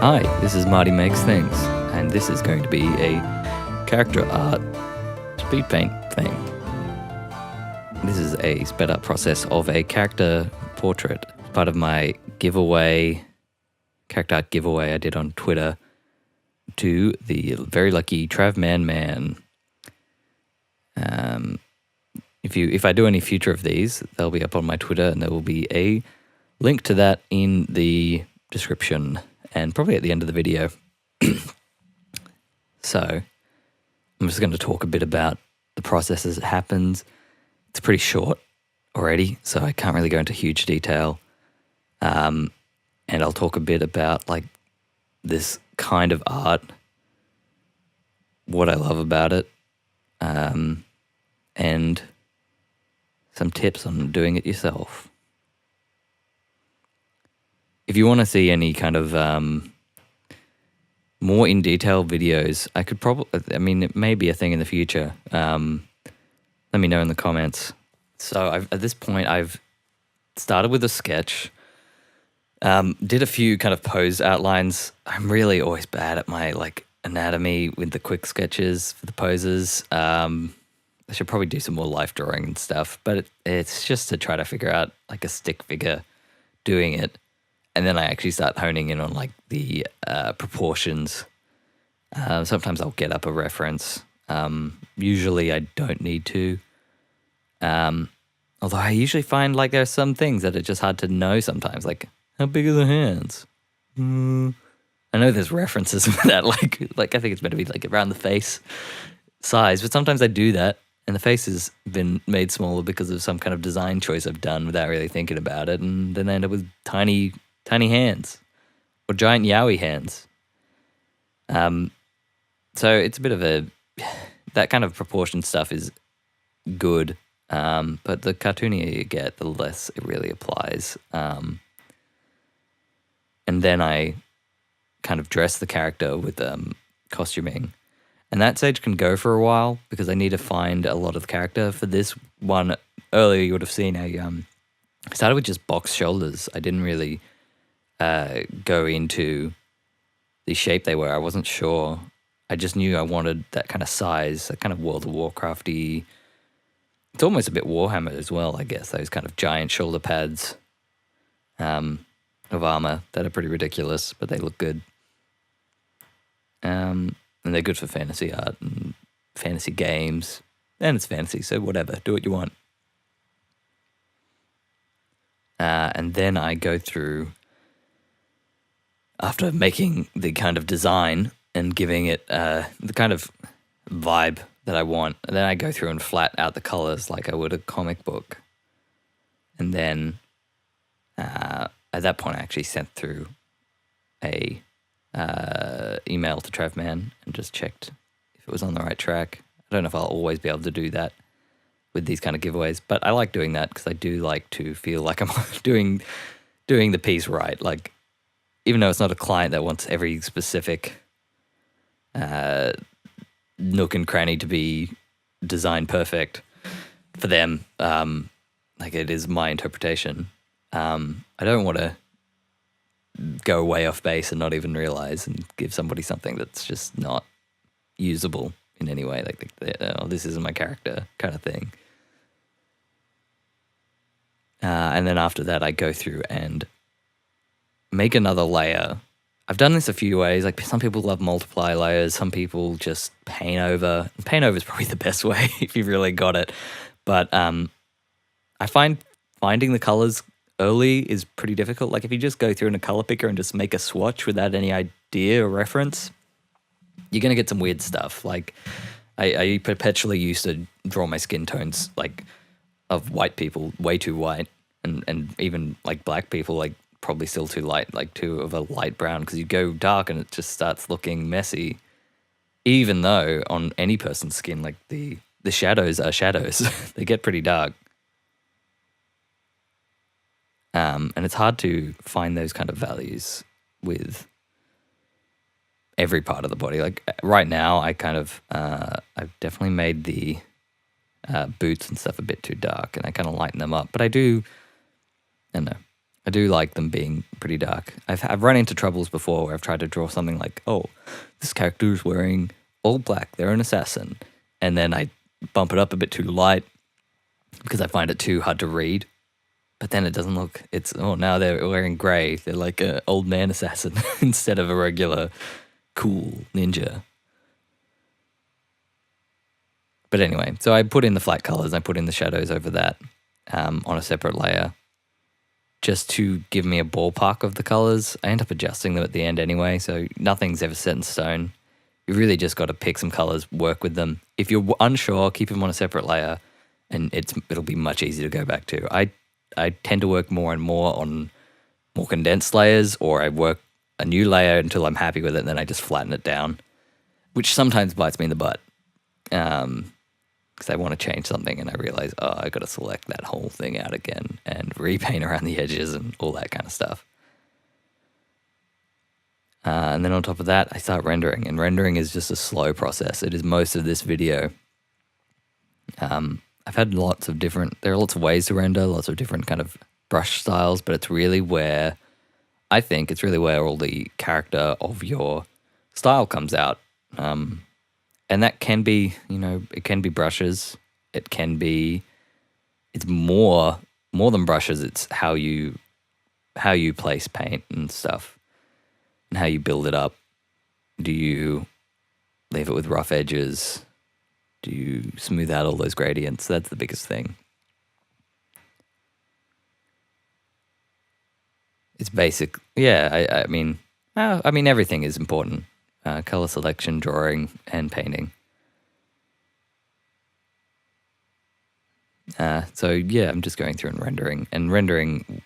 Hi, this is Marti Makes Things, and this is going to be a character art speed paint thing. This is a sped up process of a character portrait, part of my giveaway, character art giveaway I did on Twitter to the very lucky Travman. If I do any future of these, they'll be up on my Twitter, and there will be a link to that in the description and probably at the end of the video. So I'm just going to talk a bit about the process as it happens. It's pretty short already, so I can't really go into huge detail. And I'll talk a bit about like this kind of art, what I love about it, and some tips on doing it yourself. If you want to see any kind of more in detail videos, I could it may be a thing in the future. Let me know in the comments. So at this point, I've started with a sketch, did a few kind of pose outlines. I'm really always bad at my like anatomy with the quick sketches for the poses. I should probably do some more life drawing and stuff, but it's just to try to figure out like a stick figure doing it. And then I actually start honing in on like the proportions. Sometimes I'll get up a reference. Usually I don't need to. Although I usually find like there are some things that are just hard to know sometimes. Like, how big are the hands? I know there's references for that. Like I think it's meant to be like around the face size. But sometimes I do that, and the face has been made smaller because of some kind of design choice I've done without really thinking about it. And then I end up with tiny hands or giant yowie hands. So it's a bit of that kind of proportion stuff is good. But the cartoonier you get, the less it really applies. And then I kind of dress the character with costuming. And that stage can go for a while because I need to find a lot of the character. For this one, earlier you would have seen I started with just box shoulders. I didn't really go into the shape they were. I wasn't sure. I just knew I wanted that kind of size, that kind of World of Warcrafty. It's almost a bit Warhammer as well, I guess. Those kind of giant shoulder pads of armor that are pretty ridiculous, but they look good. And they're good for fantasy art and fantasy games. And it's fantasy, so whatever. Do what you want. And then I go through, after making the kind of design and giving it the kind of vibe that I want, and then I go through and flat out the colors like I would a comic book. And then at that point, I actually sent through a email to Travman and just checked if it was on the right track. I don't know if I'll always be able to do that with these kind of giveaways, but I like doing that because I do like to feel like I'm doing the piece right. Like, even though it's not a client that wants every specific nook and cranny to be designed perfect for them, like it is my interpretation. I don't want to go way off base and not even realize and give somebody something that's just not usable in any way. Like, oh, this isn't my character kind of thing. And then after that, I go through and make another layer. I've done this a few ways. Like, some people love multiply layers. Some people just paint over. Paint over is probably the best way if you've really got it. But I find finding the colors early is pretty difficult. Like, if you just go through in a color picker and just make a swatch without any idea or reference, you're going to get some weird stuff. Like, I perpetually used to draw my skin tones, like, of white people way too white, and even, like, black people, like, probably still too light, like too of a light brown, because you go dark and it just starts looking messy, even though on any person's skin, like, the shadows are shadows. They get pretty dark. And it's hard to find those kind of values with every part of the body. Like, right now, I kind of, I've definitely made the boots and stuff a bit too dark, and I kind of lighten them up. But I don't know. I do like them being pretty dark. I've run into troubles before where I've tried to draw something like, oh, this character is wearing all black, they're an assassin. And then I bump it up a bit too light because I find it too hard to read. But then it doesn't look, now they're wearing grey. They're like an old man assassin instead of a regular cool ninja. But anyway, so I put in the flat colors, I put in the shadows over that on a separate layer just to give me a ballpark of the colors. I end up adjusting them at the end anyway, so nothing's ever set in stone. You really just got to pick some colors, work with them. If you're unsure, keep them on a separate layer, and it'll be much easier to go back to. I tend to work more and more on more condensed layers, or I work a new layer until I'm happy with it, and then I just flatten it down, which sometimes bites me in the butt. Because I want to change something and I realize, I got to select that whole thing out again and repaint around the edges and all that kind of stuff. And then on top of that, I start rendering, and rendering is just a slow process. It is most of this video. I've had there are lots of ways to render, lots of different kind of brush styles, but it's really where all the character of your style comes out. And that can be, it can be brushes. It's more than brushes. It's how you place paint and stuff and how you build it up. Do you leave it with rough edges? Do you smooth out all those gradients? That's the biggest thing. It's basic. Yeah, I mean, everything is important. Color selection, drawing, and painting. So yeah, I'm just going through and rendering. And rendering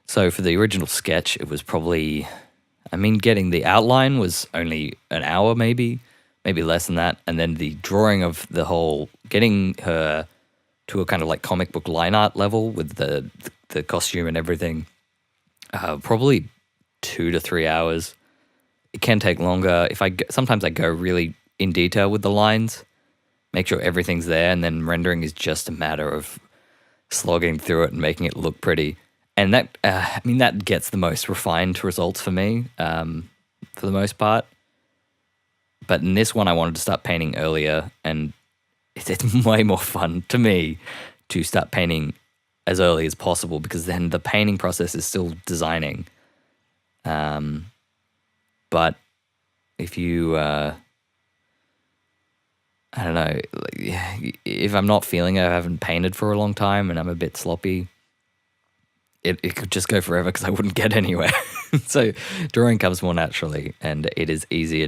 so for the original sketch, it was probably, getting the outline was only an hour maybe less than that. And then the drawing of the whole, getting her to a kind of like comic book line art level with the costume and everything, probably 2 to 3 hours. It can take longer. Sometimes I go really in detail with the lines, make sure everything's there, and then rendering is just a matter of slogging through it and making it look pretty. And that gets the most refined results for me, for the most part. But in this one, I wanted to start painting earlier, and it's way more fun to me to start painting as early as possible, because then the painting process is still designing. But if you, I don't know, if I'm not feeling it, I haven't painted for a long time and I'm a bit sloppy, it could just go forever because I wouldn't get anywhere. So drawing comes more naturally, and it is easier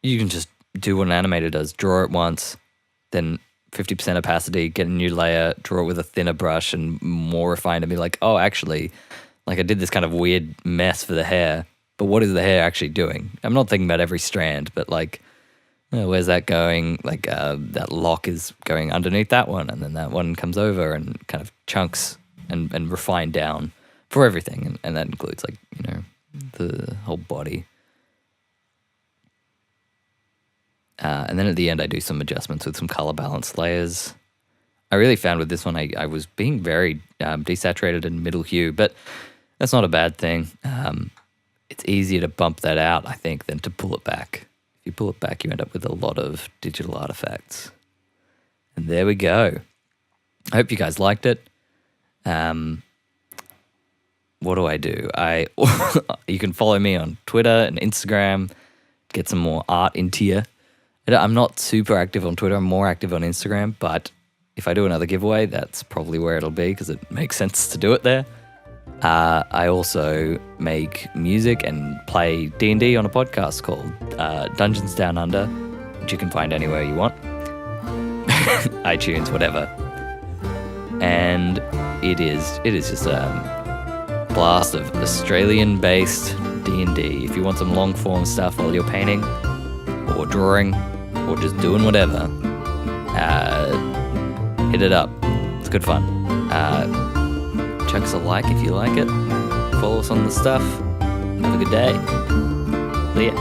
you can just do what an animator does, draw it once, then 50% opacity, get a new layer, draw it with a thinner brush and more refined, and be like, oh, actually, like I did this kind of weird mess for the hair, but what is the hair actually doing? I'm not thinking about every strand, but like, where's that going? Like that lock is going underneath that one, and then that one comes over and kind of chunks and refined down for everything. And that includes like, the whole body. And then at the end, I do some adjustments with some color balance layers. I really found with this one, I was being very desaturated and middle hue, but that's not a bad thing. It's easier to bump that out, I think, than to pull it back. If you pull it back, you end up with a lot of digital artifacts. And there we go. I hope you guys liked it. What do I do? You can follow me on Twitter and Instagram, get some more art into you. I'm not super active on Twitter. I'm more active on Instagram, but if I do another giveaway, that's probably where it'll be because it makes sense to do it there. I also make music and play D&D on a podcast called Dungeons Down Under, which you can find anywhere you want. iTunes, whatever. And it is just a blast of Australian-based D&D. If you want some long-form stuff while you're painting or drawing or just doing whatever, hit it up. It's good fun. Chuck us a like if you like it. Follow us on the stuff. Have a good day. See ya.